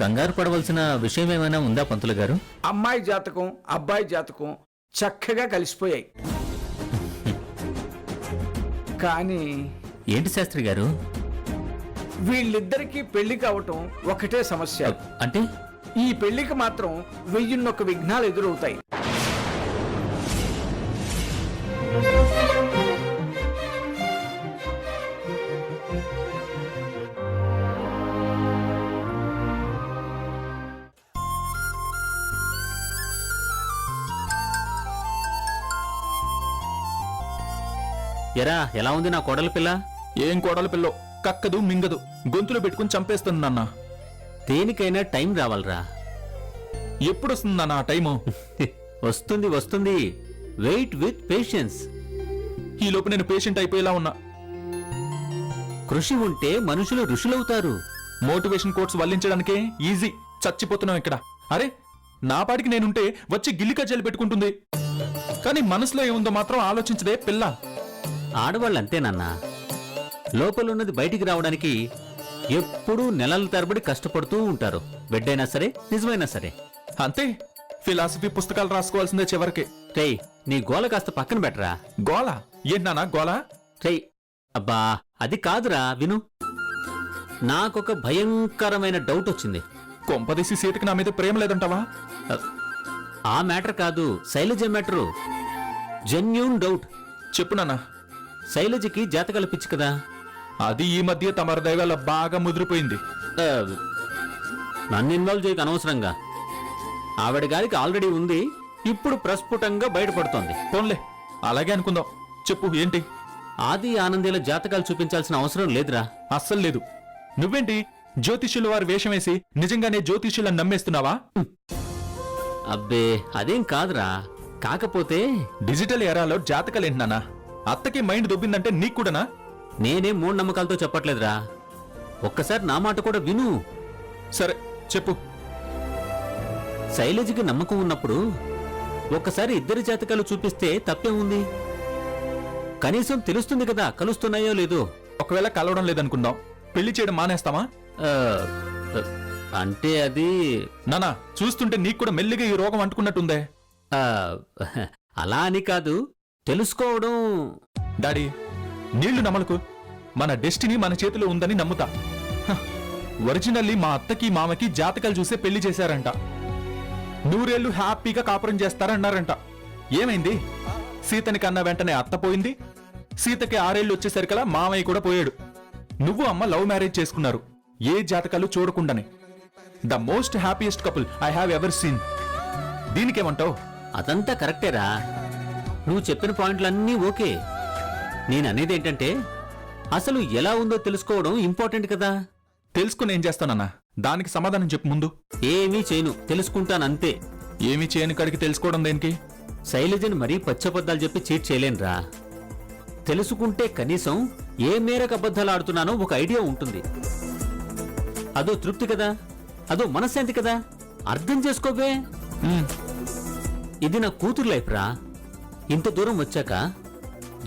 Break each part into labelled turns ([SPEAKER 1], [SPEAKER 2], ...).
[SPEAKER 1] కంగారు పడవలసిన విషయం ఏమైనా ఉందా పంతులు గారు?
[SPEAKER 2] అమ్మాయి జాతకం అబ్బాయి జాతకం చక్కగా కలిసిపోయాయి. కానీ
[SPEAKER 1] ఏంటి శాస్త్రి గారు?
[SPEAKER 2] వీళ్ళిద్దరికీ పెళ్లి కావటం ఒకటే సమస్య.
[SPEAKER 1] అంటే
[SPEAKER 2] ఈ పెళ్లికి మాత్రం 1001 విఘ్నాలు ఎదురవుతాయి.
[SPEAKER 1] ఎరా, ఎలా ఉంది నా కోడల పిల్ల?
[SPEAKER 3] ఏం కోడల పిల్లో, కక్కదు మింగదు, గొంతులో పెట్టుకుని చంపేస్తుంది నాన్న.
[SPEAKER 1] దేనికైనా టైం రావాలరా.
[SPEAKER 3] ఎప్పుడొస్తుంది నాన్న ఆ టైము?
[SPEAKER 1] వస్తుంది వస్తుంది, వెయిట్ విత్ పేషెన్స్.
[SPEAKER 3] ఈ లోపు నేను పేషెంట్ అయిపోయేలా ఉన్నా.
[SPEAKER 1] కృషి ఉంటే మనుషులు ఋషులవుతారు.
[SPEAKER 3] మోటివేషన్ కోట్స్ వల్లించడానికే ఈజీ, చచ్చిపోతున్నాం ఇక్కడ. అరే, నా పాటికి నేనుంటే వచ్చి గిల్లికజ్జలు పెట్టుకుంటుంది, కానీ మనసులో ఏముందో మాత్రం ఆలోచించదే పిల్ల.
[SPEAKER 1] ఆడవాళ్ళంతేనన్నా, లోపలున్నది బయటికి రావడానికి ఎప్పుడూ నెలల తరబడి కష్టపడుతూ ఉంటారు. బిడ్డైనా సరే, నిజమైనా సరే.
[SPEAKER 3] అంతే, ఫిలాసఫీ పుస్తకాలు రాసుకోవాల్సిందే చివరికి.
[SPEAKER 1] రేయ్, నీ గోల కాస్త పక్కన పెట్టరా.
[SPEAKER 3] గోల ఏంటన్నా గోల?
[SPEAKER 1] రేయ్, అబ్బా అది కాదురా, విను. నాకొక భయంకరమైన డౌట్ వచ్చింది.
[SPEAKER 3] కొంపదీసి సీతకి నా మీద ప్రేమ లేదంటావా?
[SPEAKER 1] ఆ మ్యాటర్ కాదు, శైలజ మ్యాటరు. Genuine doubt.
[SPEAKER 3] చెప్పు నాన్న.
[SPEAKER 1] శైలజకి జాతకాలు పిచ్చి కదా.
[SPEAKER 3] అది ఈ మధ్య తమరి దైవాల బాగా ముదిరిపోయింది.
[SPEAKER 1] నన్ను ఇన్వాల్వ్ చేయక అనవసరంగా. ఆవిడ గారికి ఆల్రెడీ ఉంది, ఇప్పుడు ప్రస్ఫుటంగా బయటపడుతోంది.
[SPEAKER 3] పోన్లే, అలాగే అనుకుందాం. చెప్పు ఏంటి?
[SPEAKER 1] ఆది ఆనందేల జాతకాలు చూపించాల్సిన అవసరం లేదురా.
[SPEAKER 3] అస్సలు లేదు. నువ్వేంటి జ్యోతిష్యుల వారి వేషం వేసి నిజంగానే జ్యోతిష్యులను నమ్మేస్తున్నావా?
[SPEAKER 1] అబ్బే అదేం కాదురా. కాకపోతే
[SPEAKER 3] డిజిటల్ ఎరాలో జాతకాలేంటి నాన్న? అత్తకి మైండ్ దొబ్బిందంటే నీకు కూడానా?
[SPEAKER 1] నేనేం మూఢనమ్మకాలతో చెప్పట్లేదురా. ఒక్కసారి నా మాట కూడా విను.
[SPEAKER 3] సరే చెప్పు.
[SPEAKER 1] శైలజకి నమ్మకం ఉన్నప్పుడు ఒక్కసారి ఇద్దరి జాతకాలు చూపిస్తే తప్పే ఉంది. కనీసం తెలుస్తుంది కదా కలుస్తున్నాయో లేదో.
[SPEAKER 3] ఒకవేళ కలవడం లేదనుకుందాం, పెళ్లి చేయడం మానేస్తామా?
[SPEAKER 1] అంటే అది
[SPEAKER 3] నానా, చూస్తుంటే నీకు కూడా మెల్లిగా ఈ రోగం అంటుకున్నట్టుందే.
[SPEAKER 1] అలా అని కాదు, తెలుసుకోవడం.
[SPEAKER 3] డాడీ, నీళ్లు నమ్మలకు. మన డెస్టినీ మన చేతిలో ఉందని నమ్ముతా. ఒరిజినల్లీ మా అత్తకి మామకి జాతకాలు చూసే పెళ్లి చేశారంట. 100 ఏళ్లు హ్యాపీగా కాపురం చేస్తారన్నారంట. ఏమైంది? సీతని కన్న వెంటనే అత్త పోయింది. సీతకి 6 ఏళ్లు వచ్చేసరికలా మామయ్య కూడా పోయాడు. నువ్వు అమ్మ లవ్ మ్యారేజ్ చేసుకున్నారు, ఏ జాతకాలు చూడకుండానే. The most happiest couple I have ever seen. దీనికేమంటావు?
[SPEAKER 1] అదంతా కరెక్టేరా, నువ్వు చెప్పిన పాయింట్లన్నీ ఓకే. నేననేదేంటంటే అసలు ఎలా ఉందో తెలుసుకోవడం ఇంపార్టెంట్ కదా.
[SPEAKER 3] తెలుసుకుని ఏం చేస్తానన్నా? దానికి సమాధానం చెప్పు ముందు.
[SPEAKER 1] ఏమీ చేయను, తెలుసుకుంటానంతే.
[SPEAKER 3] ఏమీ చేయని కాడికి తెలుసుకోవడం దేనికి?
[SPEAKER 1] శైలజని మరీ పచ్చబద్దాలు చెప్పి చీట్ చేయలేనురా. తెలుసుకుంటే కనీసం ఏ మేరకు అబద్ధాలు ఆడుతున్నానో ఒక ఐడియా ఉంటుంది. అదో తృప్తి కదా, అదో మనశ్శాంతి కదా. అర్థం చేసుకోవే. ఇది నా కూతురు లైఫ్ రా. ఇంత దూరం వచ్చాక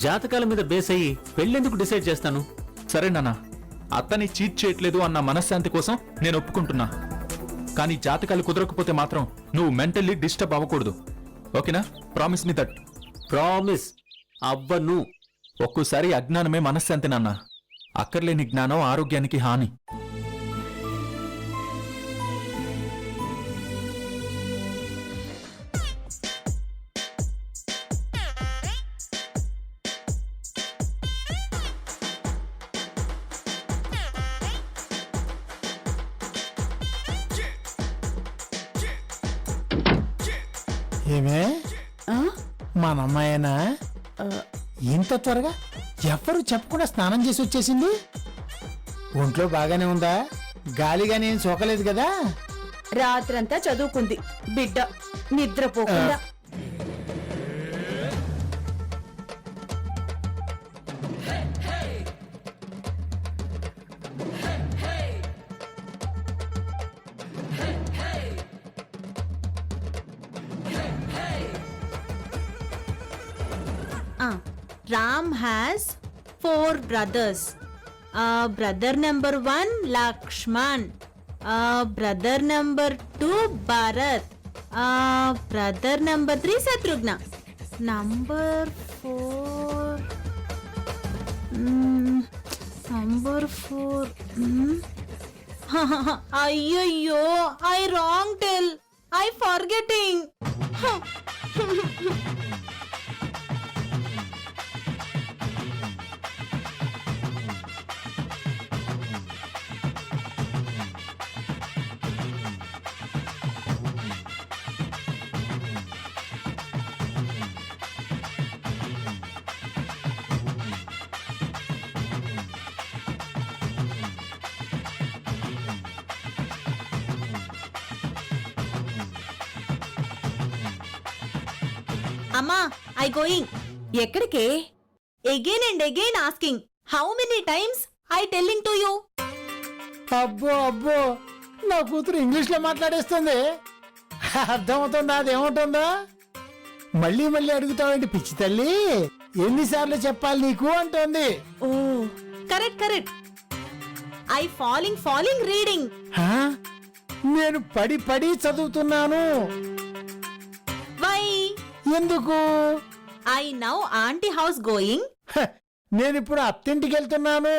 [SPEAKER 1] జాతకాల మీద బేస్ అయ్యి పెళ్ళెందుకు డిసైడ్ చేస్తాను?
[SPEAKER 3] సరే నాన్న, అత్తని చీట్ చేయట్లేదు అన్న మనశ్శాంతి కోసం నేను ఒప్పుకుంటున్నా. కానీ జాతకాలు కుదరకపోతే మాత్రం నువ్వు మెంటల్లీ డిస్టర్బ్ అవ్వకూడదు. ఓకేనా? Promise me that.
[SPEAKER 1] ప్రామిస్. అవ్వను.
[SPEAKER 3] ఒక్కోసారి అజ్ఞానమే మనశ్శాంతి నాన్న. అక్కర్లేని జ్ఞానం ఆరోగ్యానికి హాని.
[SPEAKER 4] ఏమే మన అమ్మాయినా ఇంత త్వరగా ఎవరు చెప్పకుండా స్నానం చేసి వచ్చేసింది? ఒంట్లో బాగానే ఉందా? గాలిగానే ఏం సోకలేదు కదా?
[SPEAKER 5] రాత్రంతా చదువుకుంది బిడ్డ, నిద్రపోకుండా. Ram has 4 brothers. Brother number 1 Lakshman, brother number 2 Bharat, brother number 3 Shatrughna, number 4 అయ్యయ్యో, I wrong tell, I forgetting. అమ్మా, ఐ గోయింగ్. ఎక్కడికే? Again and again asking, how many times I telling to you?
[SPEAKER 4] అబ్బో అబ్బో, నా కూతురు ఇంగ్లీష్ లో మాట్లాడేస్తుంది. అర్థమవుతుందా అదేమవుతుందా? మళ్ళీ మళ్ళీ అడుగుతావేంటి పిచ్చి తల్లి? ఎన్నిసార్లు చెప్పాలి నీకు అంటోంది.
[SPEAKER 5] ఓ correct correct. I falling reading.
[SPEAKER 4] హా? నేను పడి పడి చదువుతున్నాను.
[SPEAKER 5] వై?
[SPEAKER 4] ఎందుకు?
[SPEAKER 5] I now aunty house going.
[SPEAKER 4] నేనిప్పుడు అత్తింటికి వెళ్తున్నాను.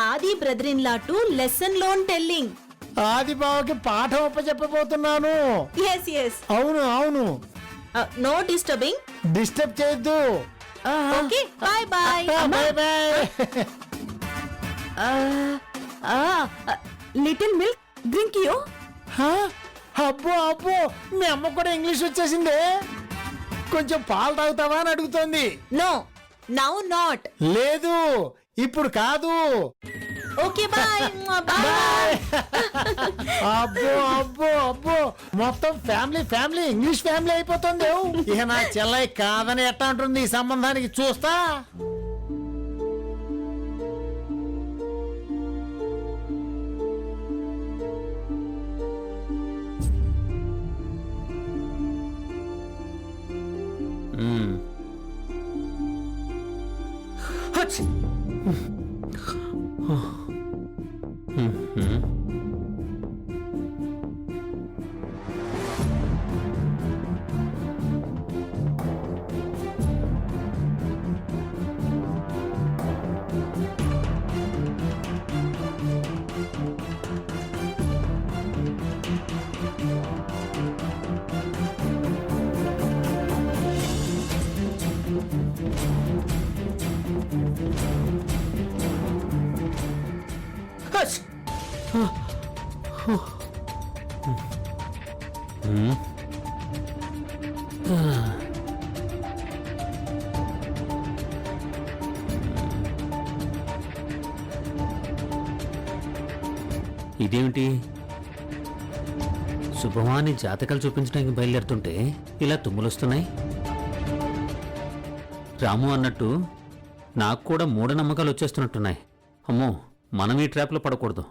[SPEAKER 5] Adi brother in law to lesson loan telling.
[SPEAKER 4] Adi బావకి పాఠం చెప్పబోతున్నాను.
[SPEAKER 5] Yes yes.
[SPEAKER 4] అవును అవును.
[SPEAKER 5] No disturbing.
[SPEAKER 4] డిస్టర్బ్ చేయొద్దు.
[SPEAKER 5] Okay, bye bye.
[SPEAKER 4] Bye bye.
[SPEAKER 5] Little milk drink you.
[SPEAKER 4] హా? అబ్బో అబ్బో, మీ అమ్మ కూడా ఇంగ్లీష్ వచ్చేసింది. కొంచెం పాలు తాగుతావా అని అడుగుతోంది.
[SPEAKER 5] No, now not.
[SPEAKER 4] లేదు, ఇప్పుడు కాదు.
[SPEAKER 5] Okay bye.
[SPEAKER 4] బాయ్. అబ్బో అబ్బో అబ్బో, మొత్తం ఫ్యామిలీ ఇంగ్లీష్ ఫ్యామిలీ అయిపోతుంది. ఇక నా చెల్లై కాదని ఎట్టా ఉంటుంది ఈ సంబంధానికి? చూస్తా.
[SPEAKER 1] మ్మ్. హచ్! హచ్! మ్మ్. ఇదేమిటి? శుభమాని జాతకాలు చూపించడానికి బయలుదేరుతుంటే ఇలా తుమ్ములొస్తున్నాయి. రాము అన్నట్టు నాకు కూడా మూఢనమ్మకాలు వచ్చేస్తున్నట్టున్నాయి. అమ్మో, మనం ఈ ట్రాప్లో పడకూడదు.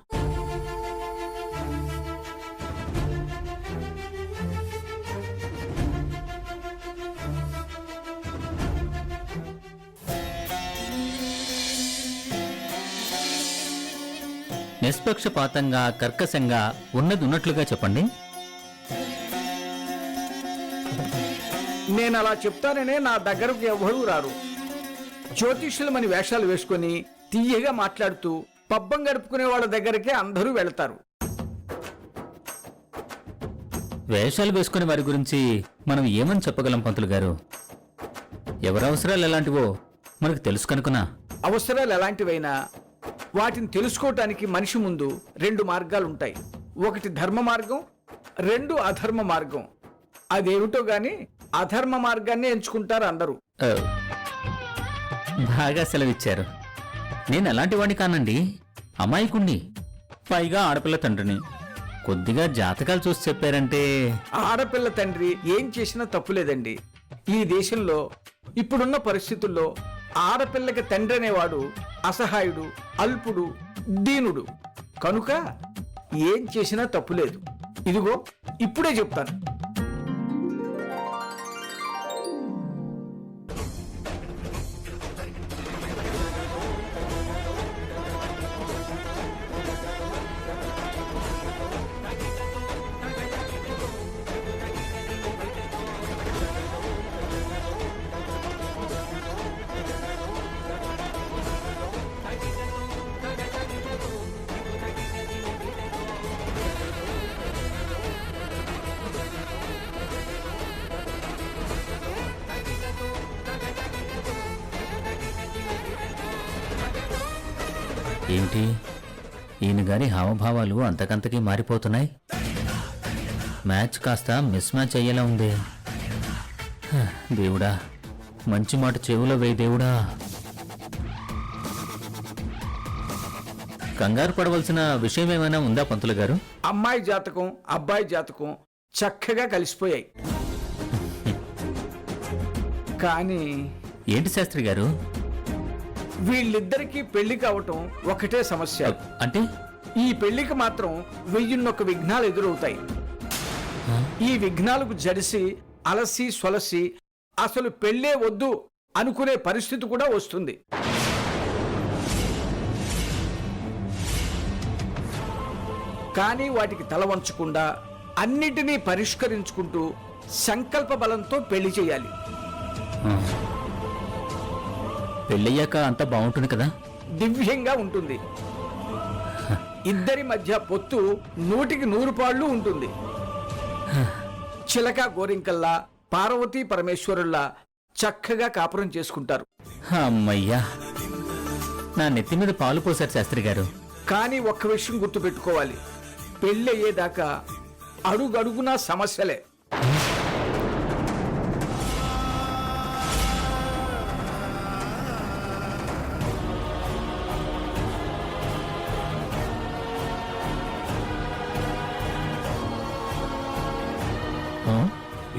[SPEAKER 1] నిష్పక్షపాతంగా కర్కశంగా ఉన్నది ఉన్నట్లుగా చెప్పండి.
[SPEAKER 2] నేను అలా చెప్తాననే నా దగ్గరకు ఎవరూ రారు. జ్యోతిష్యులమని వేషాలు వేసుకొని తీయగా మాట్లాడుతూ పబ్బం గడుపుకునే వాళ్ళ దగ్గరికే అందరూ వెళతారు.
[SPEAKER 1] వేషాలు వేసుకునే వారి గురించి మనం ఏమని చెప్పగలం పంతులు గారు? ఎవరి అవసరాలు ఎలాంటివో మనకు తెలుసు కనుకున్నా.
[SPEAKER 2] అవసరాలు ఎలాంటివైనా వాటిని తెలుసుకోవటానికి మనిషి ముందు 2 మార్గాలుంటాయి. ఒకటి ధర్మ మార్గం, 2 అధర్మ మార్గం. అదేమిటో గాని అధర్మ మార్గాన్ని ఎంచుకుంటారు అందరూ.
[SPEAKER 1] ఓ, బాగా సెలవిచ్చారు. నేను అలాంటి వాడిని కానండి, అమాయకుణ్ణి, పైగా ఆడపిల్ల తండ్రిని. కొద్దిగా జాతకాలు చూసి చెప్పారంటే.
[SPEAKER 2] ఆడపిల్ల తండ్రి ఏం చేసినా తప్పులేదండి. ఈ దేశంలో ఇప్పుడున్న పరిస్థితుల్లో ఆడపిల్లకి తండ్రి అనేవాడు అసహాయుడు, అల్పుడు, దీనుడు. కనుక ఏం చేసినా తప్పులేదు. ఇదిగో ఇప్పుడే చెప్తాను.
[SPEAKER 1] ఏంటి ఈయన గారి హావభావాలు అంతకంతకీ మారిపోతున్నాయి. మ్యాచ్ కాస్త మిస్ మ్యాచ్ అయ్యేలా ఉంది. హ, దేవుడా మంచి మాట చెవులో వేయి దేవుడా. కంగారు పడవలసిన విషయం ఏమైనా ఉందా పంతులు గారు?
[SPEAKER 2] అమ్మాయి జాతకం అబ్బాయి జాతకం చక్కగా కలిసిపోయాయి. కానీ
[SPEAKER 1] ఏంటి శాస్త్రి గారు?
[SPEAKER 2] వీళ్ళిద్దరికీ పెళ్లి కావటం ఒకటే సమస్య.
[SPEAKER 1] అంటే
[SPEAKER 2] ఈ పెళ్లికి మాత్రం 1001 విఘ్నాలు ఎదురవుతాయి. ఈ విఘ్నాలకు జడిసి అలసి సొలసి అసలు పెళ్ళే వద్దు అనుకునే పరిస్థితి కూడా వస్తుంది. కానీ వాటికి తల వంచకుండా అన్నిటినీ పరిష్కరించుకుంటూ సంకల్ప బలంతో పెళ్లి చేయాలి.
[SPEAKER 1] పెళ్ళయ్యాక అంతా బాగుంటుంది కదా?
[SPEAKER 2] దివ్యంగా ఉంటుంది. ఇద్దరి మధ్య పొత్తు 100కి 100 ఉంటుంది. చిలక గోరింకల్లా పార్వతీ పరమేశ్వరుల్లా చక్కగా కాపురం చేసుకుంటారు.
[SPEAKER 1] అమ్మయ్యా, నా నెత్తి మీద పాలు పోశారు శాస్త్రి గారు.
[SPEAKER 2] కానీ ఒక్క విషయం గుర్తుపెట్టుకోవాలి, పెళ్ళి అయ్యేదాకా అడుగడుగునా సమస్యలే.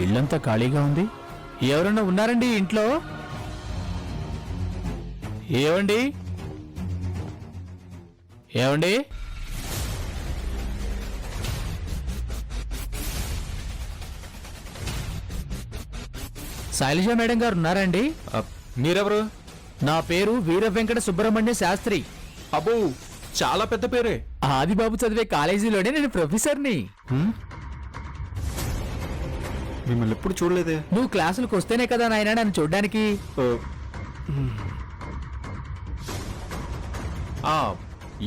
[SPEAKER 3] ఇల్లంతా ఖాళీగా ఉంది. ఎవరన్నా ఉన్నారండి ఇంట్లో? ఏవండి ఏవండి శైలజ మేడం గారు ఉన్నారండి? మీరెవరు? నా పేరు వీర వెంకట సుబ్రహ్మణ్య శాస్త్రి. అబ్బో, చాలా పెద్ద పేరే. ఆదిబాబు చదివే కాలేజీలోనే నేను ప్రొఫెసర్ని.
[SPEAKER 6] మిమ్మల్ని ఎప్పుడు చూడలేదే.
[SPEAKER 3] నువ్వు క్లాసులకు వస్తేనే కదా నాయనా నన్ను చూడ్డానికి.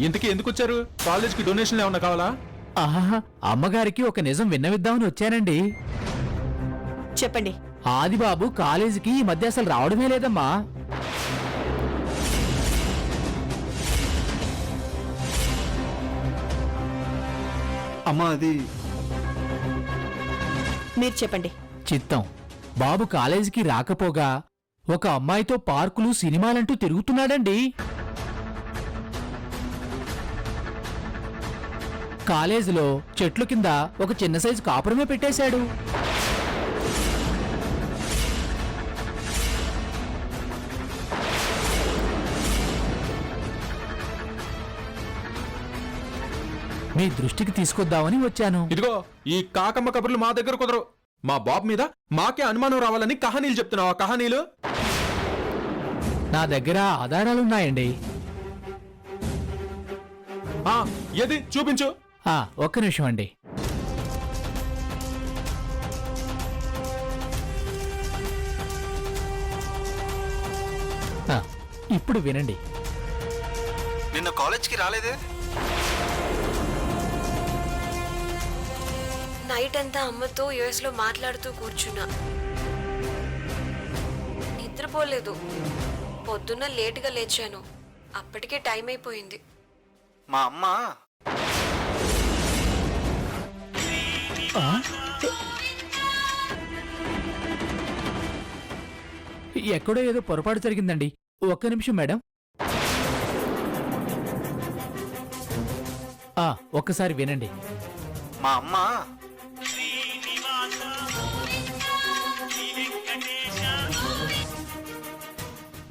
[SPEAKER 3] ఇంతకీ ఎందుకు వచ్చారు? కాలేజ్కి డొనేషన్లు ఏమన్నా కావాలా? ఆహా, అమ్మగారికి ఒక నిజం విన్నవిద్దామని వచ్చానండి.
[SPEAKER 5] చెప్పండి.
[SPEAKER 3] ఆదిబాబు కాలేజీకి ఈ మధ్య అసలు రావడమే లేదమ్మా.
[SPEAKER 6] అమ్మా అది
[SPEAKER 5] మీరు చెప్పండి.
[SPEAKER 3] చిత్తం, బాబు కాలేజీకి రాకపోగా ఒక అమ్మాయితో పార్కులు సినిమాలంటూ తిరుగుతున్నాడండి. కాలేజీలో చెట్ల కింద ఒక చిన్న సైజు కాపురమే పెట్టేశాడు. మీ దృష్టికి తీసుకొద్దామని వచ్చాను.
[SPEAKER 7] ఇదిగో, ఈ కాకమ్మ కబుర్లు మా దగ్గర కుదరవు. మా బాబు మీద మాకే అనుమానం రావాలని కహానీలు చెప్తున్నావా? కహానీలు
[SPEAKER 3] నా దగ్గర ఆధారాలున్నాయండి.
[SPEAKER 7] ఏది చూపించు.
[SPEAKER 3] ఒక్క నిమిషం అండి. ఇప్పుడు వినండి.
[SPEAKER 6] నిన్న కాలేజ్కి రాలేదే.
[SPEAKER 8] నైట్ అంతా అమ్మతో యుఎస్లో మాట్లాడుతూ కూర్చున్నా. నిద్రపోలేదు. పొద్దున్న లేటుగా లేచాను. అప్పటికే టైం అయిపోయింది.
[SPEAKER 6] మా అమ్మ
[SPEAKER 3] ఎక్కడో ఏదో పొరపాటు జరిగిందండి. ఒక్క నిమిషం మేడం. ఒక్కసారి వినండి.
[SPEAKER 6] మా అమ్మ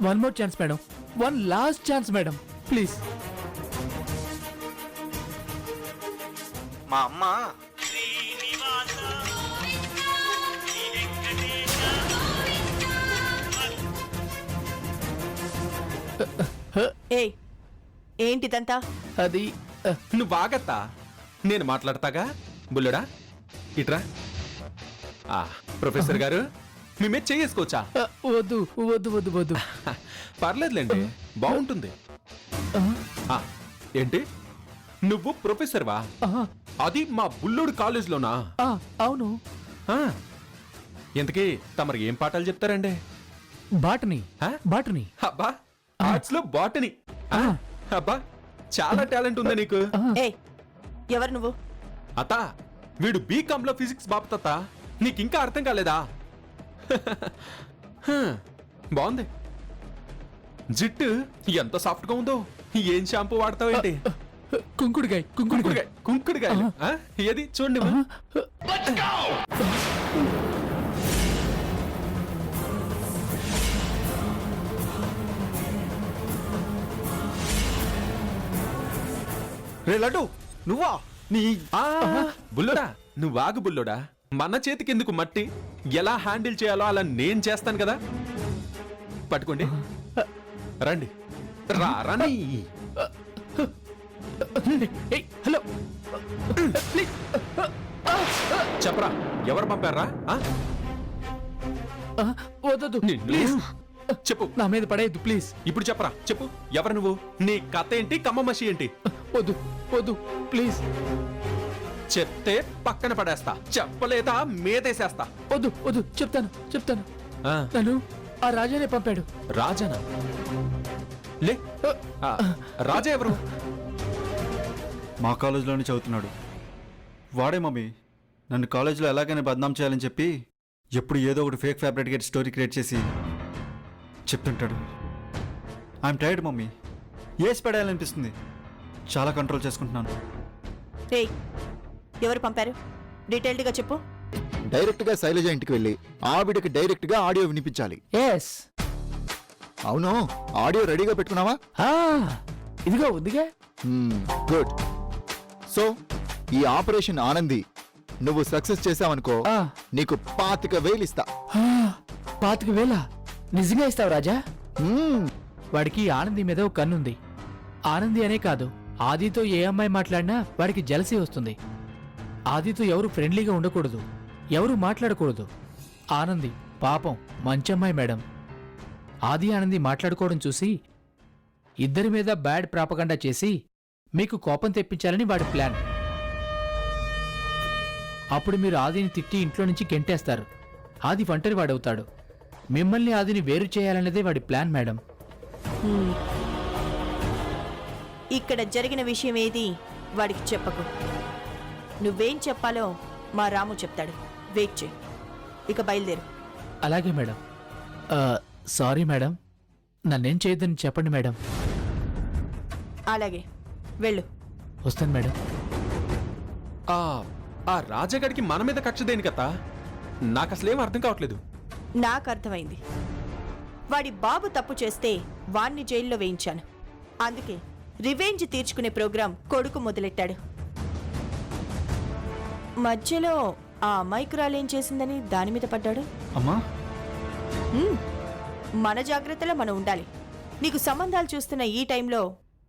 [SPEAKER 3] one more chance madam. One last chance madam, please.
[SPEAKER 6] మా అమ్మ
[SPEAKER 5] ఏయ్, ఏంటిదంతా?
[SPEAKER 3] అది
[SPEAKER 7] నువ్వు బాగత్తా, నేను మాట్లాడతాగా. బుల్లడా ఇట్రా. ప్రొఫెసర్ గారు, మేమే చేసుకోవచ్చా?
[SPEAKER 3] వద్దు వద్దు వద్దు వద్దు.
[SPEAKER 7] పర్లేదులేండి, బాగుంటుంది. ఏంటి, నువ్వు ప్రొఫెసర్వా? అది మా బుల్లుడు కాలేజ్లోనా?
[SPEAKER 3] అవును.
[SPEAKER 7] ఇంతకీ తమరు ఏం పాఠాలు చెప్తారండి?
[SPEAKER 3] బాటనీ.
[SPEAKER 7] ఆ?
[SPEAKER 3] బాటనీ.
[SPEAKER 7] అబ్బా, ఆర్ట్స్ లో బాటనీ. అబ్బా, చాలా టాలెంట్ ఉందా నీకు?
[SPEAKER 5] ఏయ్ ఎవరు నువ్వు?
[SPEAKER 7] అత్త వీడు బీకామ్ లో ఫిజిక్స్ బాపుతత్త, నీకు ఇంకా అర్థం కాలేదా? బాగుంది. జిట్టు ఎంత సాఫ్ట్ గా ఉందో. ఏం షాంపూ వాడతావేంటి?
[SPEAKER 3] కుంకుడుగాయ్ కుంకుడుగాయ్.
[SPEAKER 7] కుంకుడుకాయలు ఏది చూడండి.
[SPEAKER 9] రే లడ్డు నువ్వా? నీ
[SPEAKER 7] బుల్లోడా నువ్వు ఆగు బుల్లోడా. మన చేతికెందుకు మట్టి? ఎలా హ్యాండిల్ చేయాలో అలా నేను చేస్తాను కదా. పట్టుకోండి, రండి. రండి.
[SPEAKER 3] హలో,
[SPEAKER 7] చెప్పరా, ఎవరు పంపారా?
[SPEAKER 3] వద్దు
[SPEAKER 7] నిన్ను?
[SPEAKER 3] ప్లీజ్,
[SPEAKER 7] చెప్పు.
[SPEAKER 3] నా మీద పడేయద్దు ప్లీజ్.
[SPEAKER 7] ఇప్పుడు చెప్పరా, చెప్పు. ఎవరు నువ్వు? నీ కథ ఏంటి? కమ్మ మసి ఏంటి?
[SPEAKER 3] వద్దు వద్దు ప్లీజ్.
[SPEAKER 7] చెప్తే పక్కన పడేస్తా, చెప్పలేదా మీదేసేస్తా.
[SPEAKER 3] వద్దు వద్దు, చెప్తాను చెప్తాను.
[SPEAKER 7] ఆ,
[SPEAKER 3] నన్ను ఆ రాజానే పంపాడు.
[SPEAKER 7] రాజానా? లే, ఆ, రాజా ఎవరు?
[SPEAKER 9] మా కాలేజీలోనే చదువుతున్నాడు. వాడే మమ్మీ నన్ను కాలేజీలో ఎలాగైనా బద్నాం చేయాలని చెప్పి ఎప్పుడు ఏదో ఒకటి ఫేక్ ఫ్యాబ్రికేట్ స్టోరీ క్రియేట్ చేసి చెప్తుంటాడు. I'm tired mummy. ఏసి పడేయాలనిపిస్తుంది. చాలా కంట్రోల్ చేసుకుంటున్నాను.
[SPEAKER 5] ఏయ్ ఎవరు పంపారు? డీటెయిల్డ్ గా చెప్పు.
[SPEAKER 10] డైరెక్ట్ గా శైలజ ఇంటికి వెళ్ళి ఆవిడకి డైరెక్ట్ గా ఆడియో వినిపించాలి.
[SPEAKER 3] ఎస్.
[SPEAKER 10] అవును, ఆడియో రెడీగా పెట్టుకున్నావా?
[SPEAKER 3] ఇదిగో ఉందిగా.
[SPEAKER 10] గుడ్. సో ఈ ఆపరేషన్ ఆనంది నువ్వు సక్సెస్ చేసావనుకో, నీకు 25,000 ఇస్తా.
[SPEAKER 3] 25,000 నిజంగా ఇస్తావు రాజా?
[SPEAKER 10] మ్మ్.
[SPEAKER 3] వాడికి ఆనంది మీద ఒక కన్నుంది. ఆనంది అనే కాదు, ఆదితో ఏ అమ్మాయి మాట్లాడినా వాడికి జలసీ వస్తుంది. ఆదితో ఎవరు ఫ్రెండ్లీగా ఉండకూడదు, ఎవరు మాట్లాడకూడదు. ఆనంది పాపం మంచమ్మాయి మేడం. ఆది ఆనంది మాట్లాడుకోవడం చూసి ఇద్దరి మీద బ్యాడ్ ప్రాపగండా చేసి మీకు కోపం తెప్పించాలని వాడి ప్లాన్. అప్పుడు మీరు ఆదిని తిట్టి ఇంట్లో నుంచి గెంటేస్తారు. ఆది ఒంటరి వాడవుతాడు. మిమ్మల్ని ఆదిని వేరు చేయాలన్నదే వాడి ప్లాన్ మేడం.
[SPEAKER 5] ఇక్కడ జరిగిన విషయం ఏది వాడికి చెప్పకు. నువ్వేం చెప్పాలో మా రాము చెప్తాడు. వెయిట్ చేయి. ఇక బయలుదేరు.
[SPEAKER 3] అలాగే మేడం. సారీ మేడం, నన్నేం చేయొద్దని చెప్పండి మేడం.
[SPEAKER 5] అలాగే వెళ్ళు.
[SPEAKER 3] వస్తాను మేడం.
[SPEAKER 7] ఆ రాజాగాడికి మన మీద కక్ష దేని కదా? నాకు అసలేం అర్థం కావట్లేదు.
[SPEAKER 5] నాకు అర్థమైంది. వాడి బాబు తప్పు చేస్తే వాణ్ణి జైల్లో వేయించాను. అందుకే రివెంజ్ తీర్చుకునే ప్రోగ్రాం కొడుకు మొదలెట్టాడు. మధ్యలో ఆ అమాయకురాలేం చేసిందని దాని మీద పడ్డాడు.
[SPEAKER 9] అమ్మా
[SPEAKER 5] మన జాగ్రత్తలో మనం ఉండాలి. నీకు సంబంధాలు చూస్తున్న ఈ టైంలో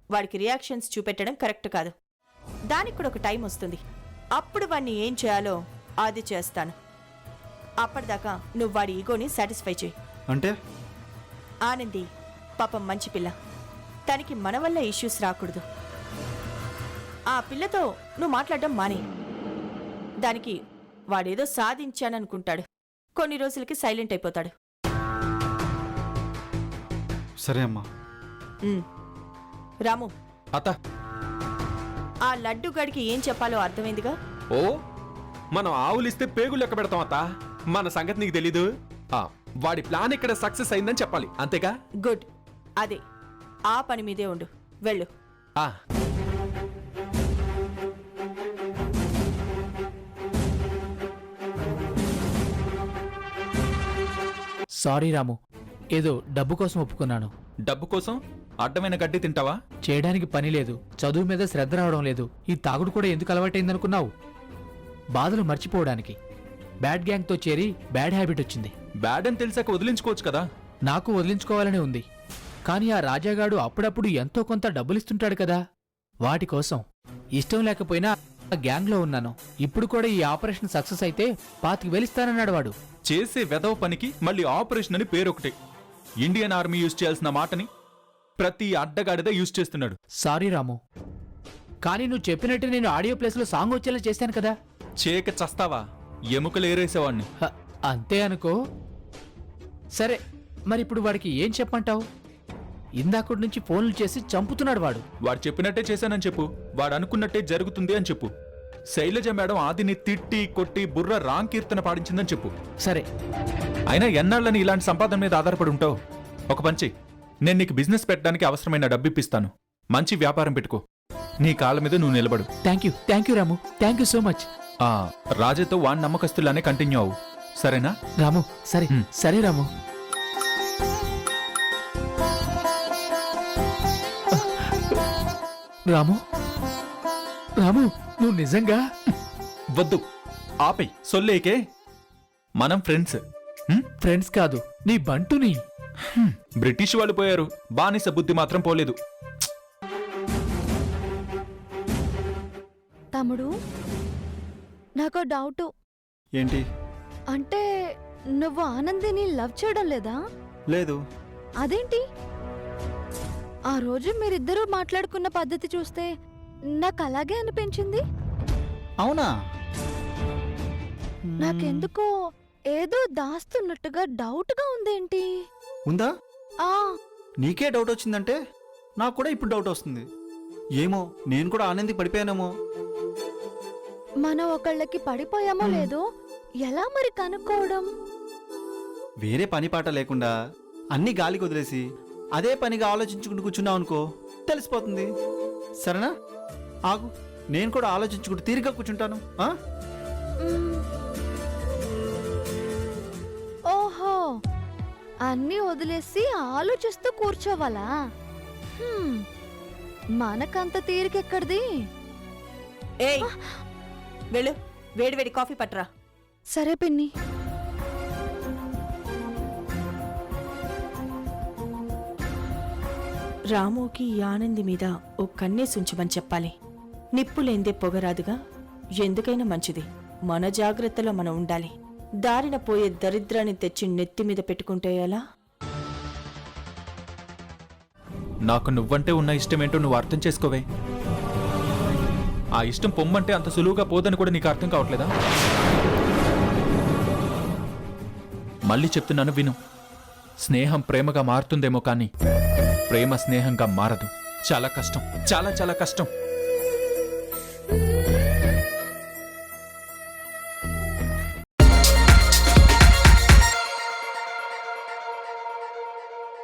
[SPEAKER 5] వాడికి రియాక్షన్స్ చూపెట్టడం కరెక్ట్ కాదు. దానికి కూడా ఒక టైం వస్తుంది. అప్పుడు వాడిని ఏం చేయాలో అది చేస్తాను. అప్పటిదాకా నువ్వు వాడి ఈగోని సాటిస్ఫై చేయి.
[SPEAKER 9] అంటే
[SPEAKER 5] ఆనంది పాపం మంచి పిల్ల. తనకి మన వల్ల ఇష్యూస్ రాకూడదు. ఆ పిల్లతో నువ్వు మాట్లాడడం మానే. దానికి వాడేదో సాధించాననుకుంటాడు. కొన్ని రోజులకి సైలెంట్ అయిపోతాడు.
[SPEAKER 9] సరే అమ్మా.
[SPEAKER 5] రాము,
[SPEAKER 7] అత్త,
[SPEAKER 5] ఆ లడ్డు గడికి ఏం చెప్పాలో అర్థమైందిగా.
[SPEAKER 7] ఓ మనం ఆవులిస్తే పేగులు లెక్క పెడతాం అత్త. మన సంగతి నీకు తెలీదు. వాడి ప్లాన్ ఇక్కడ సక్సెస్ అయిందని చెప్పాలి, అంతేగా?
[SPEAKER 5] గుడ్. అదే ఆ పని మీదే ఉండు. వెళ్ళు.
[SPEAKER 3] సారీ రాము, ఏదో డబ్బు కోసం ఒప్పుకున్నాను.
[SPEAKER 7] డబ్బు కోసం అడ్డమైన గడ్డి తింటావా?
[SPEAKER 3] చేయడానికి పని లేదు, చదువు మీద శ్రద్ధ రావడం లేదు. ఈ తాగుడు కూడా ఎందుకు అలవాటైందనుకున్నావు? బాధలు మర్చిపోవడానికి. బ్యాడ్ గ్యాంగ్తో చేరి బ్యాడ్ హ్యాబిట్ వచ్చింది.
[SPEAKER 7] బ్యాడ్ అని తెలిసాక వదిలించుకోవచ్చు కదా.
[SPEAKER 3] నాకు వదిలించుకోవాలనే ఉంది. కానీ ఆ రాజాగాడు అప్పుడప్పుడు ఎంతో కొంత డబ్బులిస్తుంటాడు కదా, వాటి కోసం. ఇష్టం లేకపోయినా ఆ గ్యాంగ్లో ఉన్నాను. ఇప్పుడు కూడా ఈ ఆపరేషన్ సక్సెస్ అయితే 25,000 ఇస్తానన్నాడు వాడు.
[SPEAKER 7] చేసే వెధవ పనికి మళ్ళీ ఆపరేషన్ అని పేరొకటి. ఇండియన్ ఆర్మీ యూజ్ చేయాల్సిన మాటని ప్రతి అడ్డగాడిద యూజ్ చేస్తున్నాడు.
[SPEAKER 3] సారీ రాము, కానీ నువ్వు చెప్పినట్టు నేను ఆడియో ప్లేస్లో సాంగ్ వచ్చేలా చేశాను కదా.
[SPEAKER 7] చేక చస్తావా? ఎముకలు ఏరేసేవాడిని.
[SPEAKER 3] అంతే అనుకో. సరే, మరి ఇప్పుడు వాడికి ఏం చెప్పమంటావు?
[SPEAKER 4] ఇందాకటి నుంచి ఫోన్లు చేసి చంపుతున్నాడు వాడు.
[SPEAKER 3] వాడు చెప్పినట్టే చేశానని చెప్పు. వాడు అనుకున్నట్టే జరుగుతుంది అని చెప్పు. శైలజ మేడం ఆదిని తిట్టి కొట్టి బుర్ర రాంగ్ కీర్తన పాడించిందని చెప్పు.
[SPEAKER 4] సరే,
[SPEAKER 3] అయినా ఎన్నాళ్ళని ఇలాంటి సంపాదన మీద ఆధారపడి ఉంటావు? ఒక పంచి, నేను నీకు బిజినెస్ పెట్టడానికి అవసరమైన డబ్బు ఇప్పిస్తాను. మంచి వ్యాపారం పెట్టుకో. నీ కాళ్ళ మీద నువ్వు నిలబడు.
[SPEAKER 4] Thank you Ramu, thank you so much.
[SPEAKER 3] ఆ రాజుతో వాడి నమ్మకస్తులానే కంటిన్యూ అవ్వు, సరేనా?
[SPEAKER 4] రాము, సరే సరే రాము. రాము, రాము, నువ్వు నిజంగా
[SPEAKER 3] వద్దు, ఆపై సొల్లేకే. మనం ఫ్రెండ్స్.
[SPEAKER 4] ఫ్రెండ్స్ కాదు, నీ బంటుని.
[SPEAKER 3] బ్రిటిష్ వాళ్ళు పోయారు, బానిస బుద్ధి మాత్రం పోలేదు.
[SPEAKER 11] తమ్ముడు, నాకు డౌట్.
[SPEAKER 9] ఏంటి?
[SPEAKER 11] అంటే నువ్వు ఆనందిని లవ్ చేయడం లేదా?
[SPEAKER 9] లేదు.
[SPEAKER 11] అదేంటి? ఆ రోజు మీరిద్దరూ మాట్లాడుకున్న పద్ధతి చూస్తే నాకు అలాగే అనిపించింది.
[SPEAKER 9] అవునా?
[SPEAKER 11] నాకెందుకో ఏదో దాస్తున్నట్టుగా డౌట్గా ఉందేంటి?
[SPEAKER 9] ఉందా?
[SPEAKER 11] ఆ
[SPEAKER 9] నీకే డౌట్ వచ్చిందంటే నాకు కూడా ఇప్పుడు డౌట్ వస్తుంది. ఏమో, నేను కూడా ఆనందికి పడిపోయానేమో.
[SPEAKER 11] మనం ఒకళ్ళకి పడిపోయామో లేదో ఎలా మరి కనుక్కోవడం?
[SPEAKER 9] వేరే పని పాట లేకుండా అన్ని గాలికి వదిలేసి అదే పనిగా ఆలోచించుకుంటూ కూర్చున్నావు అనుకో, తెలిసిపోతుంది. సరేనా? ఆగు, నేను కూడా ఆలోచించుకుంటూ తీరిగ్గా కూర్చుంటాను.
[SPEAKER 11] ఓహో, అన్నీ వదిలేసి ఆలోచిస్తూ కూర్చోవాలా? మనకంత తీరికెక్కడిది?
[SPEAKER 5] ఏయ్, వెళ్ళు, వేడివేడి కాఫీ పట్రా.
[SPEAKER 11] సరే పిన్ని.
[SPEAKER 5] రాముకి ఈ ఆనంది మీద ఓ కన్నేసుంచమని చెప్పాలి. నిప్పులేందే పొగరాదుగా. ఎందుకైనా మంచిది, మన జాగ్రత్తలో మనం ఉండాలి. దారిన పోయే దరిద్రాన్ని తెచ్చి నెత్తి మీద పెట్టుకుంటే ఎలా?
[SPEAKER 3] నాకు నువ్వంటే ఉన్న ఇష్టమేంటో నువ్వు అర్థం చేసుకోవే. ఆ ఇష్టం పొమ్మంటే అంత సులువుగా పోదని కూడా నీకు అర్థం కావట్లేదా? మళ్ళీ చెప్తున్నాను, విను. స్నేహం ప్రేమగా మారుతుందేమో కానీ ప్రేమ స్నేహంగా మారదు. చాలా కష్టం, చాలా చాలా కష్టం.